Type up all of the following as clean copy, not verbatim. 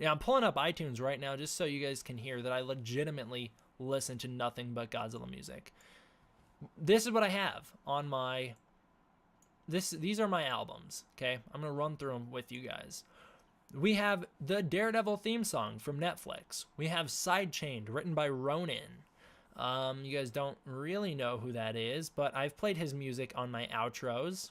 Yeah, I'm pulling up iTunes right now just so you guys can hear that I legitimately listen to nothing but Godzilla music. This is what I have on my these are my albums, okay? I'm going to run through them with you guys. We have the Daredevil theme song from Netflix. We have Sidechained, written by Ronin. You guys don't really know who that is, but I've played his music on my outros.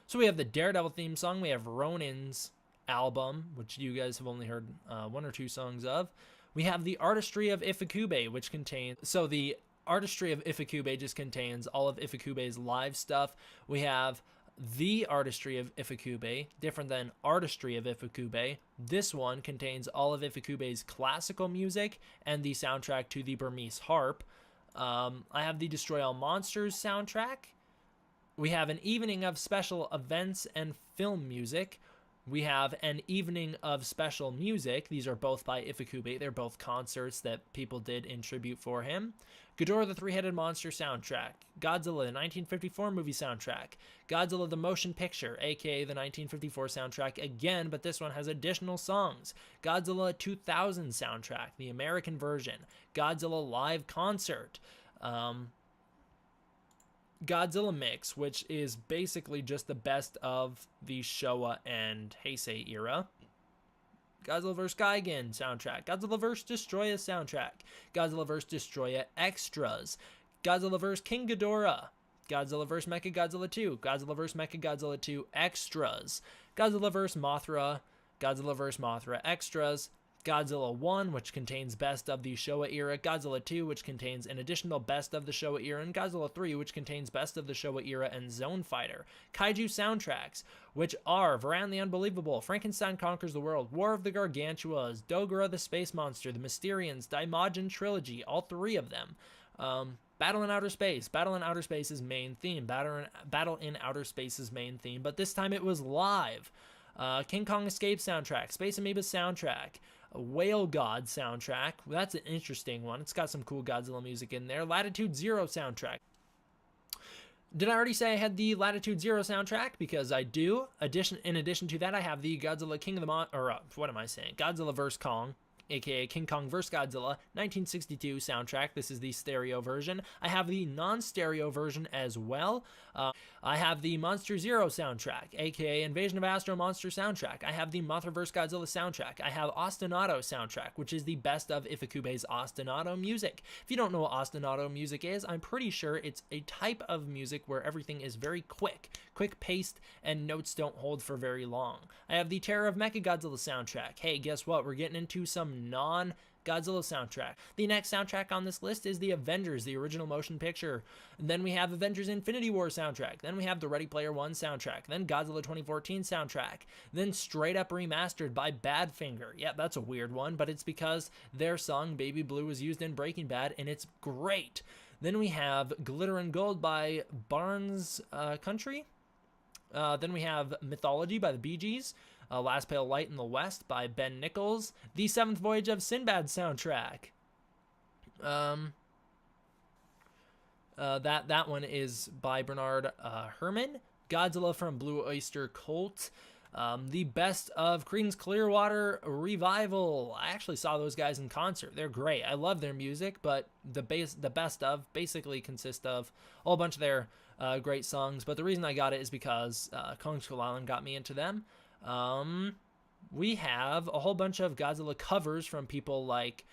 So we have the Daredevil theme song. We have Ronin's album, which you guys have only heard 1 or 2 songs of. We have the Artistry of Ifukube, which contains... So the Artistry of Ifukube just contains all of Ifukube's live stuff. We have the Artistry of Ifukube, different than Artistry of Ifukube. This one contains all of Ifukube's classical music and the soundtrack to the Burmese harp. I have the Destroy All Monsters soundtrack. We have an evening of special events and film music. We have an evening of special music. These are both by Ifukube. They're both concerts that people did in tribute for him. Ghidorah the Three-Headed Monster soundtrack. Godzilla the 1954 movie soundtrack. Godzilla the Motion Picture, aka the 1954 soundtrack again, but this one has additional songs. Godzilla 2000 soundtrack, the American version. Godzilla Live Concert. Godzilla Mix, which is basically just the best of the Showa and Heisei era. Godzilla vs. Gigan soundtrack. Godzilla vs. Destroya soundtrack. Godzilla vs. Destroya extras. Godzilla vs. King Ghidorah. Godzilla vs. Mechagodzilla 2. Godzilla vs. Mechagodzilla 2 extras. Godzilla vs. Mothra. Godzilla vs. Mothra extras. Godzilla 1, which contains best of the Showa era, Godzilla 2, which contains an additional best of the Showa era, and Godzilla 3, which contains best of the Showa era and Zone Fighter. Kaiju soundtracks, which are Varan the Unbelievable, Frankenstein Conquers the World, War of the Gargantuas, Dogora the Space Monster, the Mysterians, Daimajin Trilogy, all 3 of them. Battle in Outer Space, Battle in Outer Space's main theme, Battle in Outer Space's main theme, but this time it was live. King Kong Escape soundtrack, Space Amoeba soundtrack, Whale God soundtrack. That's an interesting one. It's got some cool Godzilla music in there. Latitude Zero soundtrack. Did I already say I had the Latitude Zero soundtrack? Because I do. In addition to that, I have the Godzilla King of the what am I saying? Godzilla vs. Kong, aka King Kong vs. Godzilla 1962 soundtrack. This is the stereo version. I have the non-stereo version as well. I have the Monster Zero soundtrack, aka Invasion of Astro Monster soundtrack. I have the Mothra vs. Godzilla soundtrack. I have Ostinato soundtrack, which is the best of Ifukube's ostinato music. If you don't know what ostinato music is, I'm pretty sure it's a type of music where everything is very quick-paced, and notes don't hold for very long. I have the Terror of Mechagodzilla soundtrack. Hey, guess what? We're getting into some non-Godzilla soundtrack. The next soundtrack on this list is the Avengers, the original motion picture. And then we have Avengers Infinity War soundtrack. Then we have the Ready Player One soundtrack. Then Godzilla 2014 soundtrack. Then straight up remastered by Badfinger. Yeah, that's a weird one, but it's because their song Baby Blue was used in Breaking Bad, and it's great. Then we have Glitter and Gold by Barnes Country. Then we have Mythology by the Bee Gees. Last Pale Light in the West by Ben Nichols. The Seventh Voyage of Sinbad soundtrack. That one is by Bernard Herrmann. Godzilla from Blue Oyster Cult. The Best of Creedence Clearwater Revival. I actually saw those guys in concert. They're great. I love their music, but the best of basically consists of a whole bunch of their great songs. But the reason I got it is because Kong Skull Island got me into them. We have a whole bunch of Godzilla covers from people like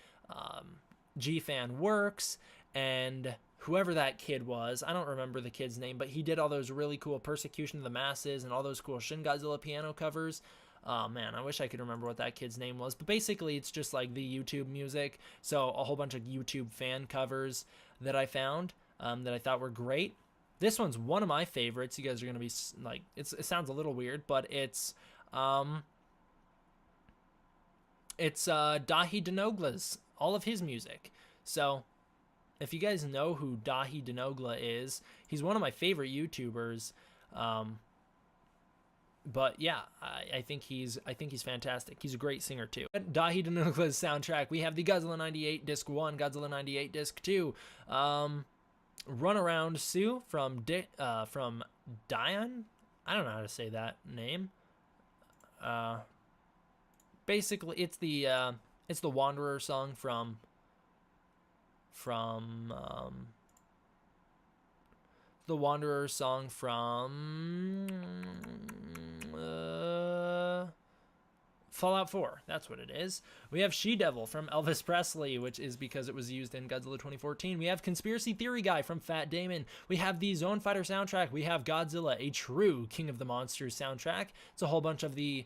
G-Fan Works and whoever that kid was. I don't remember the kid's name, but he did all those really cool Persecution of the Masses and all those cool Shin Godzilla piano covers. Oh man, I wish I could remember what that kid's name was. But basically, it's just like the YouTube music. So a whole bunch of YouTube fan covers that I found that I thought were great. This one's one of my favorites. You guys are going to be like, it sounds a little weird, but it's Dahi Denogla's, all of his music. So if you guys know who Dahi Denogla is, he's one of my favorite YouTubers. But yeah, I think he's fantastic. He's a great singer too. Dahi Denogla's soundtrack. We have the Godzilla 98 Disc 1, Godzilla 98 Disc 2, Runaround Sue from Dion. I don't know how to say that name. basically it's the Wanderer song from the Wanderer song from Fallout 4. That's what it is. We have She-Devil from Elvis Presley, which is because it was used in Godzilla 2014. We have Conspiracy Theory Guy from Fat Damon. We have the Zone Fighter soundtrack. We have Godzilla, a true King of the Monsters soundtrack. It's a whole bunch of the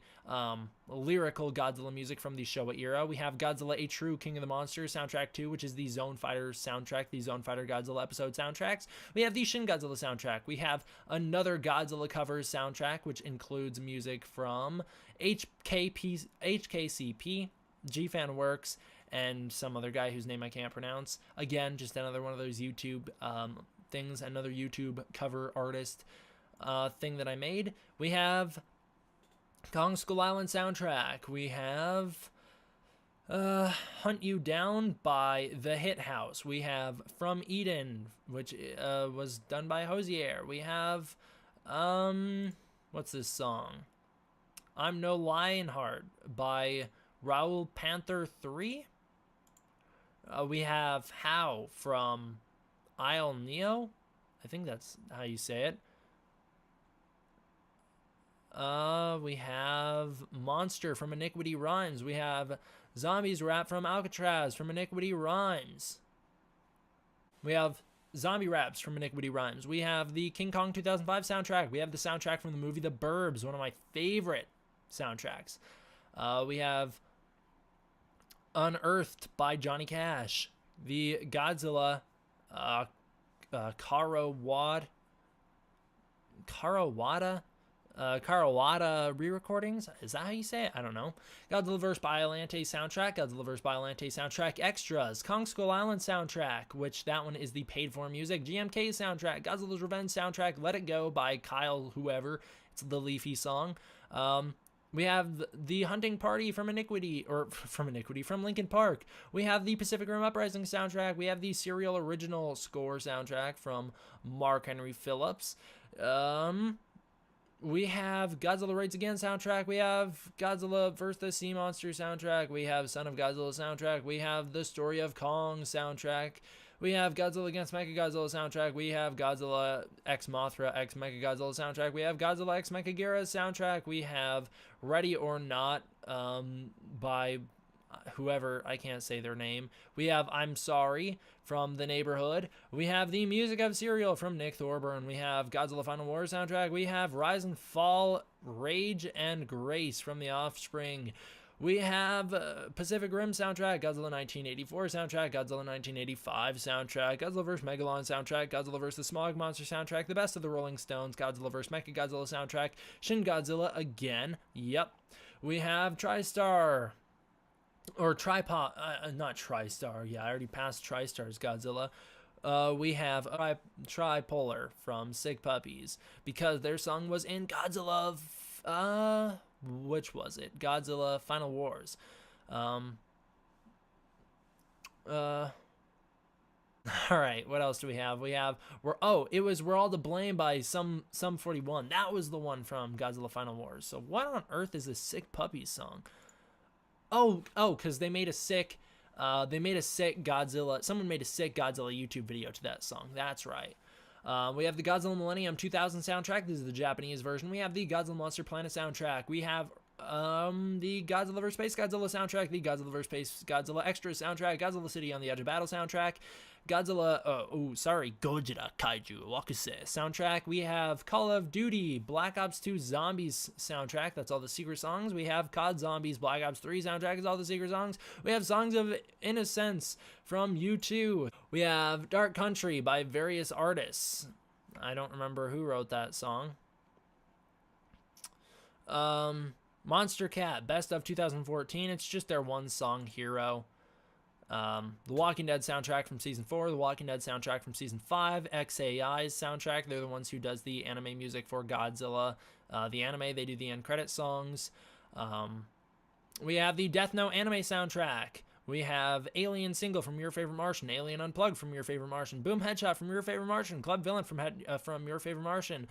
lyrical Godzilla music from the Showa era. We have Godzilla, a true King of the Monsters soundtrack 2, which is the Zone Fighter soundtrack, the Zone Fighter Godzilla episode soundtracks. We have the Shin Godzilla soundtrack. We have another Godzilla covers soundtrack, which includes music from HKCP, GFan Works, and some other guy whose name I can't pronounce. Again, just another one of those YouTube things, another YouTube cover artist thing that I made. We have Kong Skull Island soundtrack. We have Hunt You Down by The Hit House. We have From Eden, which was done by Hosier. We have, what's this song? I'm No Lionheart by Raoul Panther 3. We have How from Isle Neo. I think that's how you say it. We have Monster from Iniquity Rhymes. We have Zombies Rap from Alcatraz from Iniquity Rhymes. We have Zombie Raps from Iniquity Rhymes. We have the King Kong 2005 soundtrack. We have the soundtrack from the movie The Burbs, one of my favorite soundtracks. We have Unearthed by Johnny Cash. The Godzilla Karawada re-recordings. Is that how you say it? I don't know. Godzilla vs. Biollante soundtrack. Godzilla vs. Biollante soundtrack extras. Kong Skull Island soundtrack, which that one is the paid for music. GMK soundtrack. Godzilla's Revenge soundtrack. Let It Go by Kyle whoever. It's the Leafy song. We have the Hunting Party from from Linkin Park. We have the Pacific Rim Uprising soundtrack. We have the Serial Original Score soundtrack from Mark Henry Phillips. We have Godzilla Raids Again soundtrack. We have Godzilla vs. the Sea Monster soundtrack. We have Son of Godzilla soundtrack. We have the Story of Kong soundtrack. We have Godzilla Against Mechagodzilla soundtrack. We have Godzilla X Mothra X Mechagodzilla soundtrack. We have Godzilla X Mechagira soundtrack. We have Ready or Not by whoever, I can't say their name. We have I'm Sorry from The Neighborhood. We have the music of Serial from Nick Thorburn. We have Godzilla Final War soundtrack. We have Rise and Fall, Rage and Grace from The Offspring. We have Pacific Rim soundtrack, Godzilla 1984 soundtrack, Godzilla 1985 soundtrack, Godzilla vs. Megalon soundtrack, Godzilla vs. the Smog Monster soundtrack, The Best of the Rolling Stones, Godzilla vs. Mechagodzilla soundtrack, Shin Godzilla again. Yep. We have TriStar. Or Tripod, not TriStar. Yeah, I already passed TriStar's Godzilla. We have Tripolar from Sick Puppies, because their song was in Godzilla, which was it? Godzilla Final Wars. All right, what else do we have? We have We're All to Blame by some 41. That was the one from Godzilla Final Wars. So what on earth is this Sick Puppies song? Because they made a sick Godzilla. Someone made a sick Godzilla YouTube video to that song. That's right. We have the Godzilla Millennium 2000 soundtrack. This is the Japanese version. We have the Godzilla Monster Planet soundtrack. We have the Godzilla vs. Space Godzilla soundtrack, the Godzilla vs. Space Godzilla Extra soundtrack, Godzilla City on the Edge of Battle soundtrack, Gojira Kaiju Wakuse soundtrack. We have Call of Duty Black Ops 2 Zombies soundtrack. That's all the secret songs. We have COD Zombies Black Ops 3 soundtrack. Is all the secret songs. We have Songs of Innocence from U2. We have Dark Country by various artists. I don't remember who wrote that song. Monster Cat, Best of 2014. It's just their one song, Hero. The Walking Dead soundtrack from Season 4. The Walking Dead soundtrack from Season 5. XAI's soundtrack. They're the ones who does the anime music for Godzilla. The anime, they do the end credit songs. We have the Death Note anime soundtrack. We have Alien Single from Your Favorite Martian. Alien Unplugged from Your Favorite Martian. Boom Headshot from Your Favorite Martian. Club Villain from Your Favorite Martian.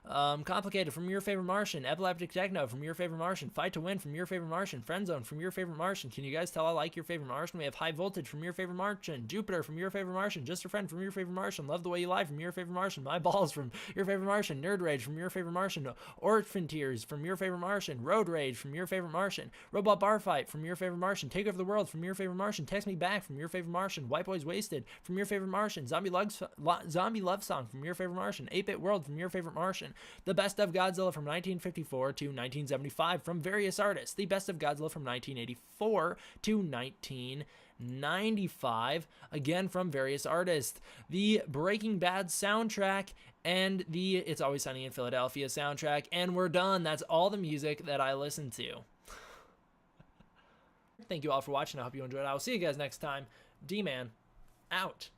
Complicated from your favorite Martian. Epileptic Techno from your favorite Martian. Fight to Win from your favorite Martian. Friend Zone from your favorite Martian. Can you guys tell I like your favorite Martian? We have High Voltage from your favorite Martian. Jupiter from your favorite Martian. Just a Friend from your favorite Martian. Love the Way You Lie from your favorite Martian. My Balls from your favorite Martian. Nerd Rage from your favorite Martian. Orphan Tears from your favorite Martian. Road Rage from your favorite Martian. Robot Bar Fight from your favorite Martian. Take Over the World from your favorite Martian. Text Me Back from your favorite Martian. White Boys Wasted from your favorite Martian. Zombie Love Song from your favorite Martian. 8-Bit World from your favorite Martian. The Best of Godzilla from 1954 to 1975 from various artists. The Best of Godzilla from 1984 to 1995, again from various artists. The Breaking Bad soundtrack and the It's Always Sunny in Philadelphia soundtrack. And we're done. That's all the music that I listen to. Thank you all for watching. I hope you enjoyed. I will see you guys next time. D Man, out.